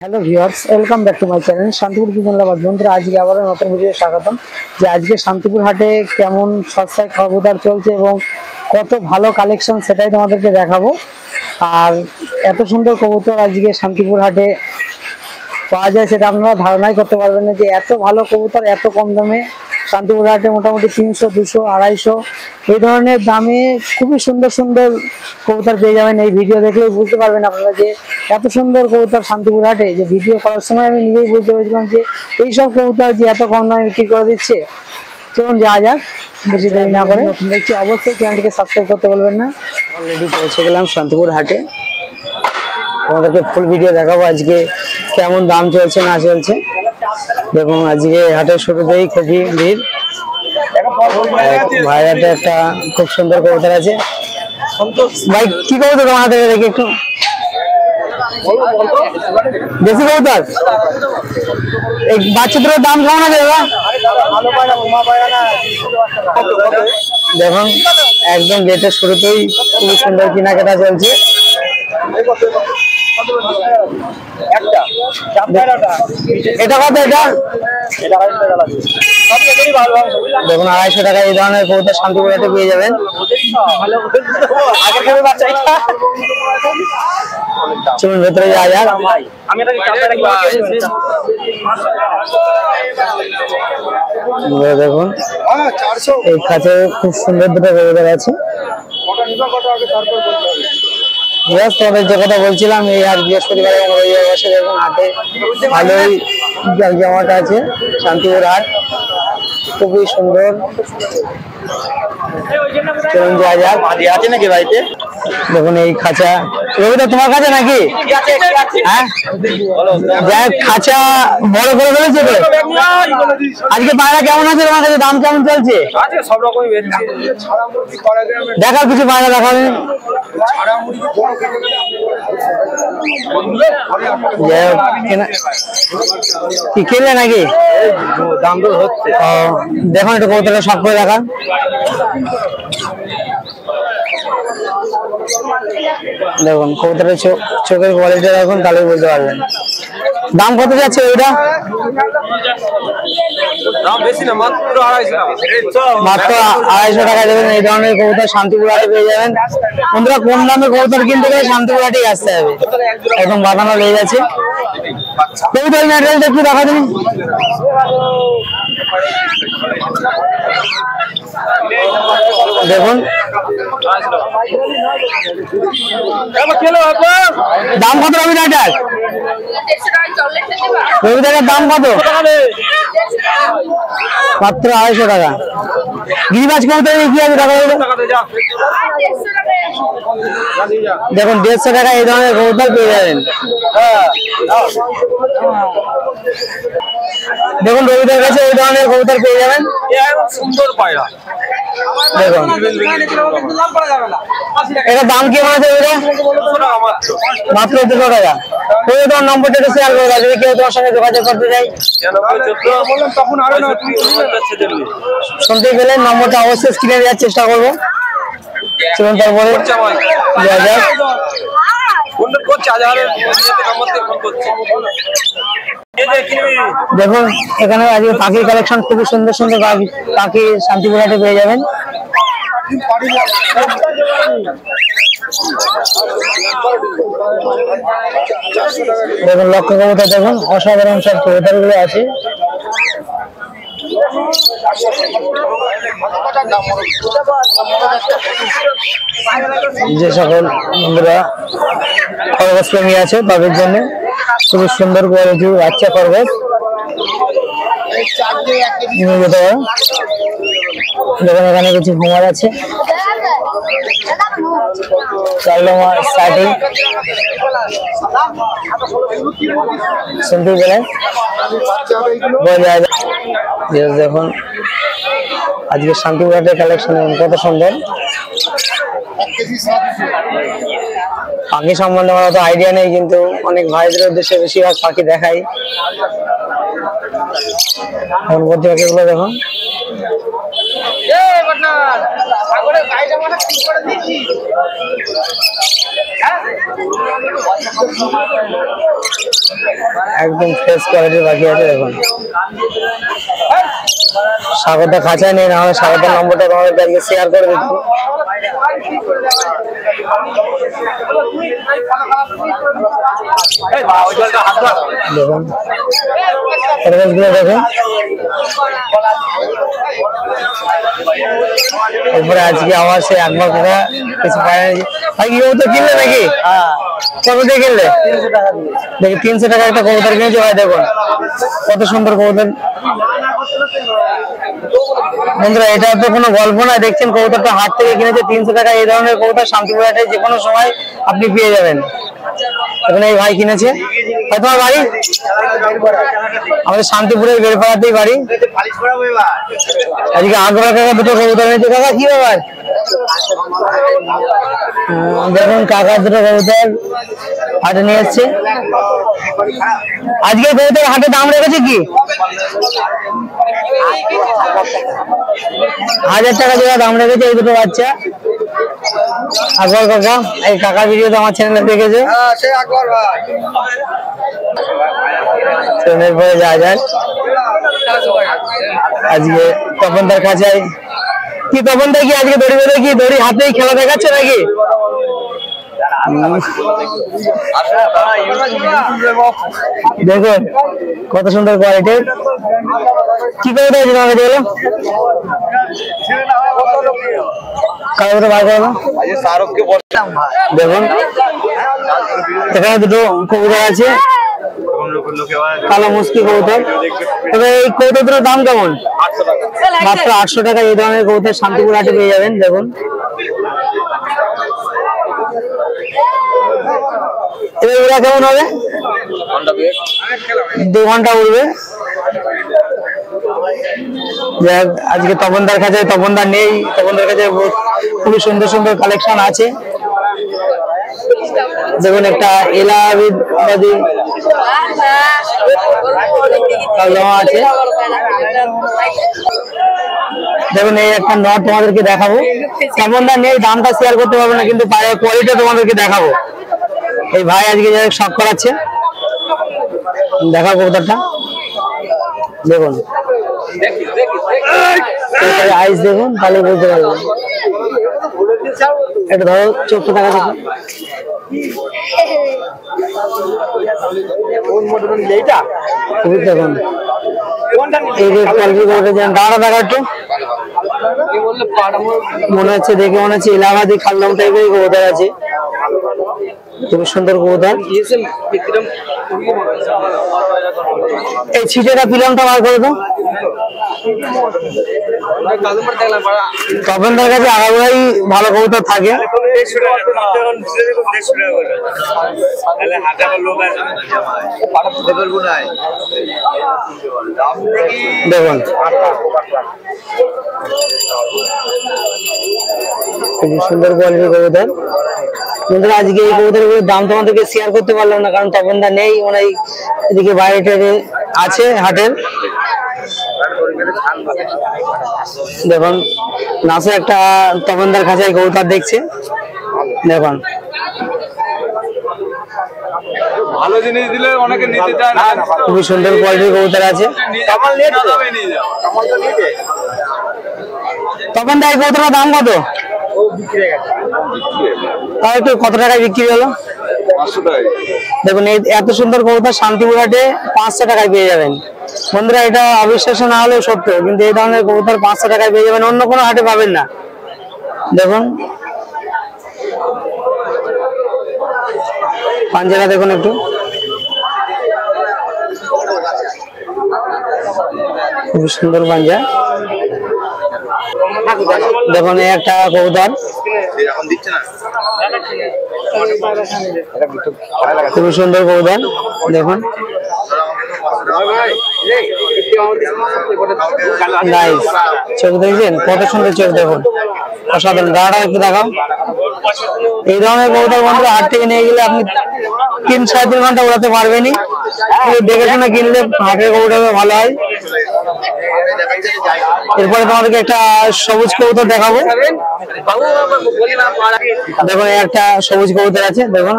Hello viewers, welcome back to my channel Shantipur kitchen লাভার। বন্ধুরা, আজকে আবারও নতুন ভিডিও স্বাগতম। যে আজকে শান্তিপুর হাটে কেমন সস্তায় কবুতর চলছে এবং কত ভালো কালেকশন সেটাই তোমাদেরকে দেখাবো। আর এত সুন্দর কবুতর আজকে শান্তিপুর হাটে পাওয়া যায় সেটা আপনারা ধারণাই করতে পারবেন না, যে এত ভালো কবুতর এত কম দামে শান্তিপুর হাটে মোটামুটি 300, 200, 250 এই ধরনের দামে খুবই সুন্দর সুন্দর কবুতর পেয়ে যাবেন। এই ভিডিও দেখলেই বুঝতে পারবেন আপনারা যে এত সুন্দর কবুতর শান্তিপুর হাটে। যে ভিডিও করার সময় আমি নিজেই বুঝতে পেরেছিলাম যে এইসব কবুতর যে এত কম দামে বিক্রি করে দিচ্ছে। চলুন যাওয়া যাক, বেশি দেরি না করে। দেখছি অবশ্যই চ্যানেলটিকে সাবস্ক্রাইব করতে বলবেন না। অলরেডি পৌঁছে গেলাম শান্তিপুর হাটে, তোমাদেরকে ফুল ভিডিও দেখাবো আজকে কেমন দাম চলছে না চলছে। দেখুন আজকে হাটের শুরুতেই খুবই ভিড়। ভাইরাতে একটা খুব সুন্দর কবুতর আছে। ভাই কি কবুতর তোমার হাতে দেখি একটু? দেশি কবুতর। এই বাচ্চাদের দাম কেমন আছে দাদা? দেখুন একদম গেটের শুরুতেই খুবই সুন্দর কেনাকাটা চলছে। এটা কত? এটা দেখুন 250 টাকা এই ধরনের কবুতর শান্তিপুর হাটে পেয়ে যাবেন। চলুন ভেতরে যাওয়া যাক। দেখুন এই কাছে খুব সুন্দর দুটো কবুতর আছে। তোমাদের যে কথা বলছিলাম, এই আর বৃহস্পতিবার বসে দেখুন হাটে ভালোই জামাটা আছে। শান্তিপুর হাট খুবই সুন্দর। চলুন যাওয়া যাক। আছে নাকি বাড়িতে? দেখুন এই খাঁচা। রবিদা তোমার কাছে নাকি? হ্যাঁ, খাঁচা বড় করে ফেলেছে তো। আজকে পায়রা কেমন আছে তোমার কাছে? দাম কেমন চলছে? দেখার কিছু পায়রা দেখাবে? কি কিনলে নাকি? দাম তো হচ্ছে। দেখুন একটু কবুতরটা সব করে দেখা। দেখুন কবুতরের চোখের কোয়ালিটি দেখুন, তাহলে বুঝতে পারবেন। দাম কত যাচ্ছে ওইটা? মাত্র 250 টাকা দেবেন। এই ধরনের কবুতর শান্তিপুর হাটে পেয়ে যাবেন। বন্ধুরা, কম দামে কবুতর কিনতে গেলে শান্তিপুর হাটেই আসতে হবে। একদম বাঁধানো লেগে গেছে। কবুতর ম্যাটেরিয়ালটা একটু দেখা দিন। দেখুন দাম কত রবিদাটার? রবিদাটার দাম কত? মাত্র 250 টাকা। গিরিবাজ কবুতর কি আছে টাকা? দেখুন 150 টাকা এই ধরনের কবুতর পেয়ে যাবেন। দেখুন রবিদার কাছে এই ধরনের কবুতর পেয়ে যাবেন। সুন্দর পায়রা। দেখুন এটা দাম কেমন আছে? মাত্র 200 টাকা। তোমার নম্বরটা একটু শেয়ার করে দাও যদি কেউ তোমার সঙ্গে যোগাযোগ করতে চাই। শুনতে গেলে নম্বরটা অবশ্যই স্ক্রিনে দেওয়ার চেষ্টা করবো। চলুন তারপরে দেখুন এখানে আজকে পাখির কালেকশন খুবই সুন্দর সুন্দর পাখি শান্তিপুর হাটে পেয়ে যাবেন। দেখুন লক্ষ্য কবুতর দেখুন, অসাধারণ সব কবুতর গুলো আছে। যে সকল বন্ধুরা খরগোশ প্রেমী আছে তাদের জন্য খুবই সুন্দর কোয়ালিটি বাচ্চা খরগোশ নিয়ে যেতে পারো। দেখুন এখানে কিছু ঘুমার আছে। শুনতে পেলেন? দেখুন আজকে শান্তিপুর হাটের কালেকশন কত সুন্দর। পাখি সম্বন্ধে আমার অত আইডিয়া নেই, কিন্তু অনেক ভাইদের উদ্দেশ্যে বেশিরভাগ পাখি দেখাই। এখন বলতে পাখিগুলো দেখুন। একদম ফ্রেশ কোয়ালিটির বাকি আছে। দেখুন স্বাগত খাঁচায় নেই, নাহলে স্বাগতের নম্বরটা তোমাদের শেয়ার করে দিত। দেখুন দেখুন এরপরে আজকে আবার সে একবার কথা কিছু পায় ভাই কি তো কিনলে নাকি? কত দিয়ে কিনলে? দেখি 300 টাকা একটা কবুতর কিনেছে ভাই। দেখুন কত সুন্দর কবুতর বন্ধুরা, এটা তো কোনো গল্প না। দেখছেন কবুতরটা হাট থেকে কিনেছে 300 টাকা। এই ধরনের কবুতর শান্তিপুর হাটে যে কোনো সময় আপনি পেয়ে যাবেন। এখন এই ভাই কিনেছে। তোমার বাড়ি আমাদের শান্তিপুরের বেলপাড়াতেই বাড়ি। আজকে আগ্রহ কাকা দুটো কবুতর এনেছে। কাকা কি ব্যাপার? দেখুন কাকা দুটো কবুতর হাটে নিয়ে এসছে। আজকে কবুতর হাটে দাম রেখেছে কি? 1000 টাকা জোড়া দাম রেখেছে এই দুটো বাচ্চা। আকবর কাকা, এই কাকা ভিডিও তো আমার চ্যানেলে দেখেছে। ট্রেনের পরে যাওয়া যায় আজকে তপনদার কাছে। কি তপনদা কি আজকে দড়ি বেঁধে কি দড়ি হাতেই খেলা দেখাচ্ছে নাকি? দেখুন কত সুন্দর কোয়ালিটির। কি করে দিয়েছে তোমাকে? দেখলো কাগজটা বার করো। দেখুন এখানে দুটো কবুতর আছে, কালো মুসকি কবুতর। তবে এই কবুতর দুটোর দাম কেমন? মাত্র 800 টাকা। এই ধরনের কবুতর শান্তিপুর হাটে পেয়ে যাবেন। দেখুন এরা কেমন হবে? 2 ঘন্টা উঠবে। আজকে তপনদার কাছে, তপনদার নেই, তপনদার কাছে খুবই সুন্দর সুন্দর কালেকশন আছে। দেখুন একটা এলাহাবাদি আছে। দেখুন এই একটা নট তোমাদেরকে দেখাবো। তপনদার নেই, দামটা শেয়ার করতে পারবো না, কিন্তু পায়ের কোয়ালিটি তোমাদেরকে দেখাবো। এই ভাই আজকে যারা শখ করাচ্ছে, দেখাবো কবুতরটা। দেখুন আইস দেখুন, তাহলে বুঝতে পারবেন। এটা ধরো 14 টাকা দেখুন। দেখুন দাঁড়া দেখা একটু মনে হচ্ছে, দেখে মনে হচ্ছে এলাহাবাদি খালদম টাইপের কবুতর আছে। খুব সুন্দর কবুতর। এই ছিটেটা পিলামটা বার করে দাও। তপনদার কাছে আগাগোড়াই ভালো কবুতর থাকে। দেখুন খুব সুন্দর কোয়ালিটির কবুতর। কিন্তু আজকে এই কবুতরগুলোর দাম তোমাদেরকে শেয়ার করতে পারলাম না, কারণ তপনদা নেই। মানে এদিকে বাইরে আছে হাটের। দেখুন নাসে একটা তপনদার কাছে কবুতর দেখছে। দেখুন ভালো জিনিস দিলে অনেকে নিতে চায় না। খুবই সুন্দর কোয়ালিটির কবুতর আছে। তপনদা এই কবুতরের দাম কত? তাও একটু কত টাকায় বিক্রি হলো? 500 টাকা। দেখুন এত সুন্দর কবুতর শান্তিপুর হাটে 500 টাকায় পেয়ে যাবেন। বন্ধুরা এটা অবিশ্বাস্য না হলেও সত্য, কিন্তু এই ধরনের কবুতর 500 টাকায় পেয়ে যাবেন, অন্য কোনো হাটে পাবেন না। দেখুন পাঞ্জাটা দেখুন একটু, খুব সুন্দর পাঞ্জা। দেখুন এই একটা কবুতর খুব সুন্দর কবুতর। দেখুন চোখ দেখছেন কত সুন্দর চোখ। দেখুন অসাধারণ। গাড়া একটু দেখাও। এই ধরনের কবুতর বন্ধুরা হাট থেকে নিয়ে গেলে আপনি 3-3.5 ঘন্টা উড়াতে পারবেনই। দেখে শুনে কিনলে হাটের কবুতর ভালো হয়। এরপরে তোমাদেরকে একটা সবুজ কবুতর দেখাবো। দেখুন একটা সবুজ কবুতর আছে। দেখুন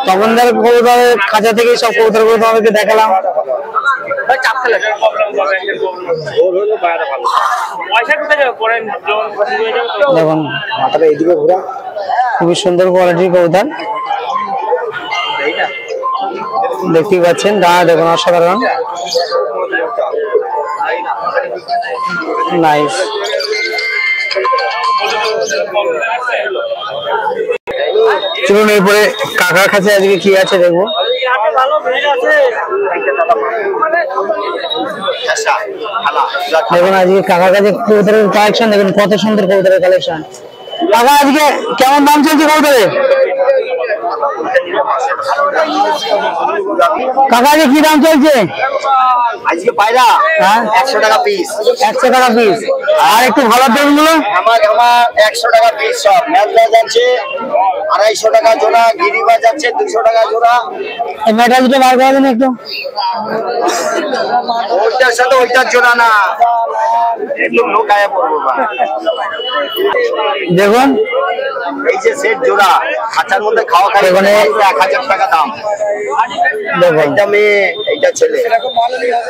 তপনদার কবুতরের খাঁচা থেকে সব কবুতরগুলো তোমাদেরকে দেখালাম। দেখুন মাথাটা এদিকে ঘোরা, খুবই সুন্দর কোয়ালিটির কবুতর দেখতেই পাচ্ছেন। ডানা দেখুন অসাধারণ, নাইস। চলুন এরপরে কাকার কাছে আজকে কি আছে দেখবো। দেখুন আজকে কাকার কাছে কবুতরের কালেকশন দেখুন, কত সুন্দর কবুতরের কালেকশন। কাকা আজকে কেমন দাম চলছে কবুতরের? কাকা আজকে কি দাম চলছে? আজকে পায়রা 100 টাকা পিস। 100 টাকা পিস। আর একটু ভালো দামগুলো? আমার 100 টাকা পিস সব। মেলদা যাচ্ছে 250 টাকা জোড়া, গিরিবা যাচ্ছে 200 টাকা জোড়া। এই মেটাল দুটো বার করে দেন একটু। ওইটার সাথে ওইটার জোড়া না, একটু লোকায় পড়বো। দেখুন এই যে সেট জোড়া, খাঁচার মধ্যে খাওয়া খাই, 1000 টাকা দাম। দেখুন এইটা মেয়ে, এইটা ছেলে।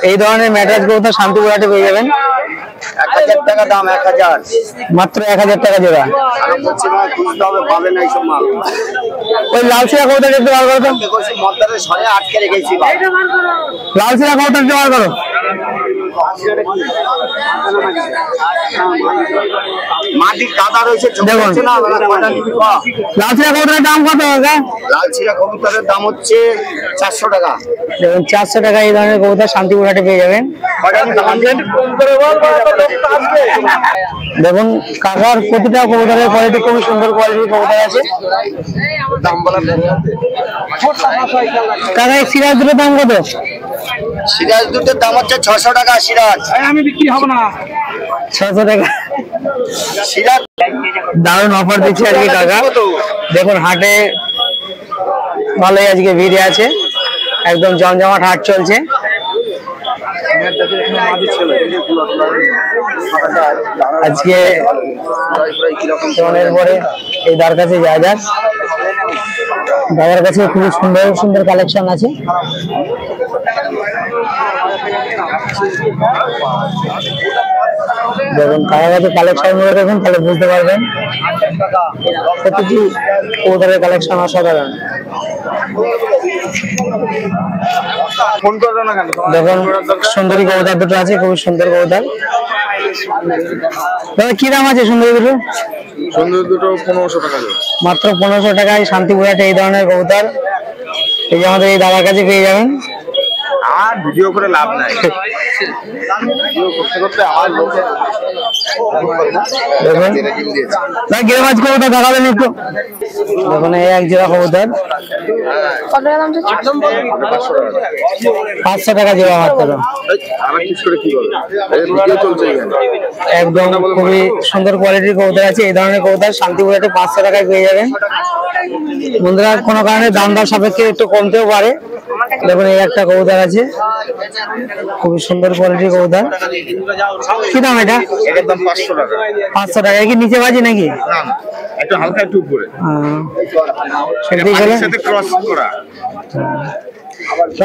এই ধরনের ম্যাট্রেস কবুতর শান্তিপুর হাটে পেয়ে যাবেন। 1000 টাকা দাম, 1000 মাত্র 1000 টাকা জোড়া। আরো বলছি না, খুঁজতে হবে, পাবে না এইসব মাল। ওই লাল সিরা কবুতর একটু বার করো তো। দেখছি মদ্দারের সরে আটকে রেখেছি। লাল সিরা কবুতর একটু বার করো। মাটির কাদা রয়েছে, দেখুন। না লাল সিরা কবুতরের দাম কত কাকা? লাল চিরা কবুতরের দাম হচ্ছে 400 টাকা। দেখুন 400 টাকা এই ধরনের কবুতর শান্তিপুর হাটে পেয়ে যাবেন। দেখুন কাকার প্রতিটা কবুতরের কোয়ালিটি খুবই সুন্দর কোয়ালিটির কবুতর আছে। কাকা এই সিরাজ দুটোর দাম কত? সিরাজ দুটোর দাম হচ্ছে 600 টাকা। সিরাজ আমি বিক্রি হবে না। 600 টাকা সিরাজ। দারুণ অফার দিচ্ছে আজকে কাকা। দেখুন হাটে ভালোই আজকে ভিড়ে আছে, একদম জমজমাট হাট চলছে। আজকে পরে এই দার কাছে যাওয়া যাক। দাদার কাছে খুবই সুন্দর সুন্দর কালেকশন আছে। দেখুন কাকার কাছে কালেকশন গুলো দেখুন, তাহলে বুঝতে পারবেন প্রতিটি কবুতরের কালেকশন অসাধারণ। দেখুন সুন্দরী কবুতর দুটো আছে, খুবই সুন্দর কবুতর। দাদা কি দাম আছে সুন্দরী দুটো? সুন্দর দুটো 1500 টাকা। মাত্র 1500 টাকায় শান্তিপুর হাটে এই ধরনের কবুতর এই যে আমাদের এই দাদার কাছে পেয়ে যাবেন। আর ভিডিও করে লাভ নাই, ভিডিও করতে করতে আমার লোক দেখুন না গিরবাজ কবুতর দেখাবেন একটু। দেখুন এই এক জোড়া কবুতর 500 টাকা জোড়া মাত্র। একদম খুবই সুন্দর কোয়ালিটির কবুতর আছে। এই ধরনের কবুতর শান্তিপুর হাটে 500 টাকায় পেয়ে যাবেন। বন্ধুরা কোনো কারণে দাম দর সাপেক্ষে একটু কমতেও পারে। দেখুন এই একটা কবুতর আছে, খুবই সুন্দর কোয়ালিটির কবুতর। কি দাম এটা? এটার দাম 500 টাকা। 500 টাকা। কি নিচে বাজি নাকি? না একটু হালকা একটু উপরে, সাথে ক্রস করা।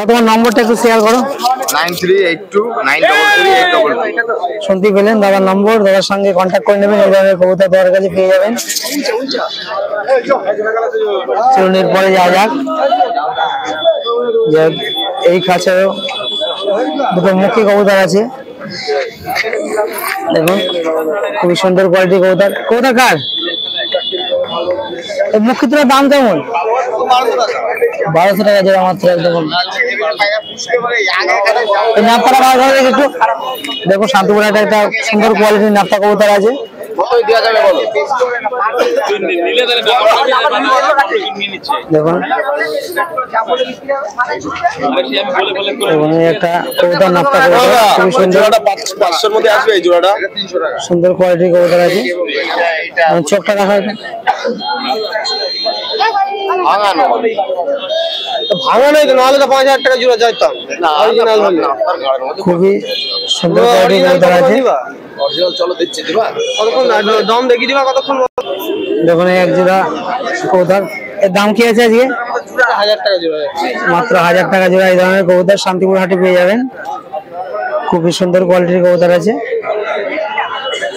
তোমার নম্বরটা একটু শেয়ার করো। 9382933822। শুনতে পেলেন দাদার নম্বর, দাদার সঙ্গে কন্ট্যাক্ট করে নেবেন। এই ধরনের কবুতর তোমার কাছে পেয়ে যাবেন। চলুন এরপরে যাওয়া যাক। এই খাঁচারও দুটো মুখী কবুতর আছে। দেখুন খুবই সুন্দর কোয়ালিটির কবুতর। কবুতর কার? মুখী দুটোর দাম কেমন? 1200 টাকা জোড়া মাত্র। একদম নাপটা বার করে একটু দেখো। শান্তিপুর হাটে একটা সুন্দর কোয়ালিটির নাপটা কবুতর আছে। দেখুন একটা কবুতর নাপটা কবুতর খুবই সুন্দর। 500 মধ্যে আসবে এই জোড়াটা। সুন্দর কোয়ালিটির কবুতর আছে। চোখটা দেখা ভাঙা নয় তো, নাহলে তো 5000 টাকা জোড়া যাইতাম। খুবই সুন্দর কোয়ালিটির কবুতর আছে। কতক্ষণ দাম দেখি দিবা? কতক্ষণ? দেখুন এক জোড়া কবুতর এর দাম কি আছে আজকে? 1000 টাকা জোড়া যাচ্ছে। মাত্র 1000 টাকা জোড়া এই ধরনের কবুতর শান্তিপুর হাটে পেয়ে যাবেন। খুবই সুন্দর কোয়ালিটির কবুতর আছে।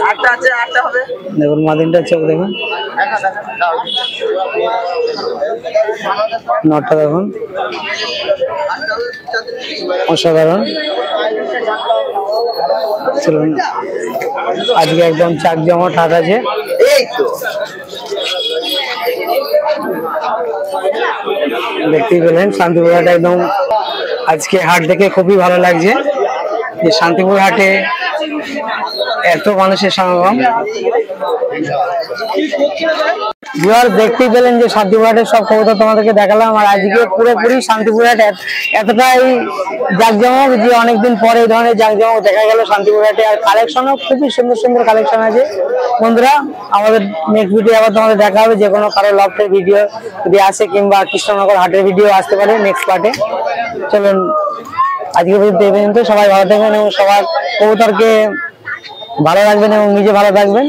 আটটা আছে, আটটা হবে। দেখুন মাদিনটার চোখ দেখুন, নটটা দেখুন, অসাধারণ। চলুন, আজকে একদম চাকজমক হাট আছে। এই তো দেখতেই পেলেন শান্তিপুর হাটে একদম আজকে হাট দেখে খুবই ভালো লাগছে যে শান্তিপুর হাটে এত মানুষের সমাগম। ভিউয়ার দেখতেই পেলেন যে শান্তিপুর হাটের সব কবুতর তোমাদেরকে দেখালাম। আর আজকে পুরোপুরি শান্তিপুর হাট এতটাই জাঁকজমক যে অনেকদিন পরে এই ধরনের জাঁকজমক দেখা গেল শান্তিপুর হাটে। আর কালেকশনও খুবই সুন্দর সুন্দর কালেকশন আছে। বন্ধুরা, আমাদের নেক্সট ভিডিও আবার তোমাদের দেখা হবে। যে কোনো কারো লফটের ভিডিও যদি আসে কিংবা কৃষ্ণনগর হাটের ভিডিও আসতে পারে নেক্সট পার্টে। চলুন আজকে পর্যন্ত সবাই ভালো থাকবেন এবং সবার কবুতরকে ভালো রাখবেন এবং নিজে ভালো থাকবেন।